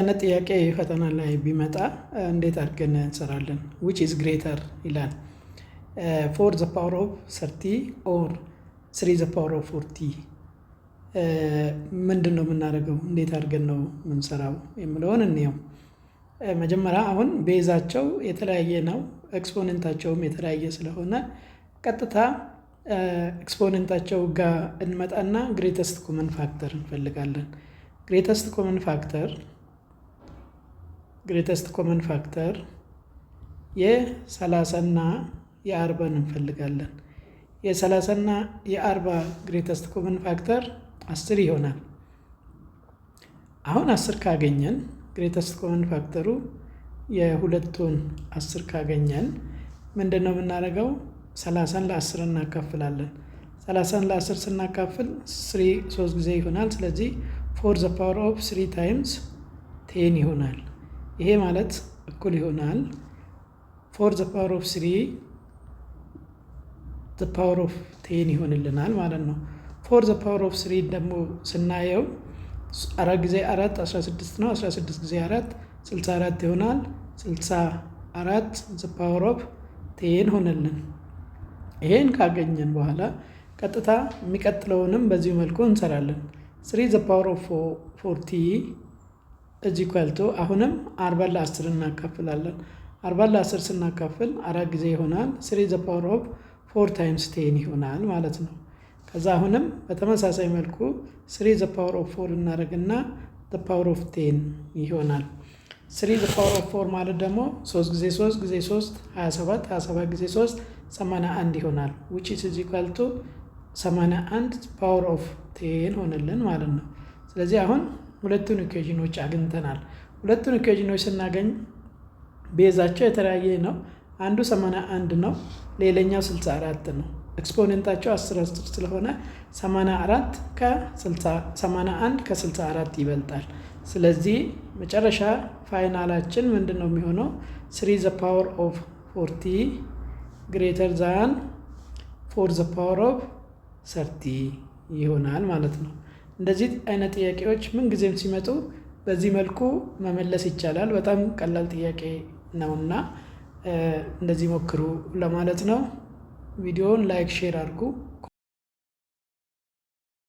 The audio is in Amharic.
አይነት ጥያቄ ፈተና ላይ ቢመጣ እንዴት አድርገን እንሰራለን? which is greater ይላል 4 the power of 30 or 3 the power of 40 ምንድን ነው የምናደርገው? እንዴት አድርገን ነው የምንሰራው የሚለውን እንየው። መጀመሪያ አሁን ቤዛቸው የተለያየ ነው፣ ኤክስፖኔንታቸውም የተለያየ ስለሆነ ቀጥታ ኤክስፖኔንታቸው ጋር እንመጣና ግሬተስት ኮመን ፋክተር እንፈልጋለን። ግሬተስት ኮመን ፋክተር የ30 እና የ40 እንፈልጋለን። የ30 እና የ40 ግሬተስት ኮመን ፋክተር 10 ይሆናል። አሁን 10 ካገኘን ግሬተስት ኮመን ፋክተሩ የሁለቱን 10 ካገኘን ምንድነው የምናደርገው? 30ን ለ10 እናካፍላለን። 30ን ለ10 ስናካፍል 3 ጊዜ ይሆናል። ስለዚህ 4 the power of 3 times 10 ይሆናል። ይሄ ማለት እኩል ይሆናል 4 the power of 3 the power of 10 ይሆንልናል ማለት ነው። 4 the power of 3 ደግሞ ስናየው 4 ጊዜ 4 16 ነው። 16 ጊዜ 4 64 ይሆናል። 64 the power of 10 ሆነልን። ይሄን ካገኘን በኋላ ቀጥታ የሚቀጥለውንም በዚህ መልኩ እንሰራለን። 3 the power of 40 is equal to አሁንም 40 ለ10 እናካፍላለን። 40 ለ10 ስናካፍል 4 ጊዜ ይሆናል። 3 the power of 4 times 10 ይሆናል ማለት ነው። ከዛ አሁንም በተመሳሳይ መልኩ 3 the power of 4 እናደርግና the power of 10 ይሆናል። 3 the power of 4 ማለት ደግሞ 3 ጊዜ 3 ጊዜ 3 27 27 ጊዜ 3 81 ይሆናል። which is equal to 81 power of 10 ሆነልን ማለት ነው። ስለዚህ አሁን ሁለቱን ኢኩዌሽኖች አግኝተናል። ሁለቱን ኢኩዌሽኖች ስናገኝ ቤዛቸው የተለያየ ነው። አንዱ 81 ነው፣ ሌላኛው 64 ነው። ኤክስፖኔንታቸው 10 ስለሆነ 81 ከ64 ይበልጣል። ስለዚህ መጨረሻ ፋይናላችን ምንድን ነው የሚሆነው? 3 the power of 40 greater than 4 the power of 30 ይሆናል ማለት ነው። እንደዚህ አይነት ጥያቄዎች ምንጊዜም ሲመጡ በዚህ መልኩ መመለስ ይቻላል። በጣም ቀላል ጥያቄ ነውና እንደዚህ ሞክሩ ለማለት ነው። ቪዲዮውን ላይክ፣ ሼር አድርጉ።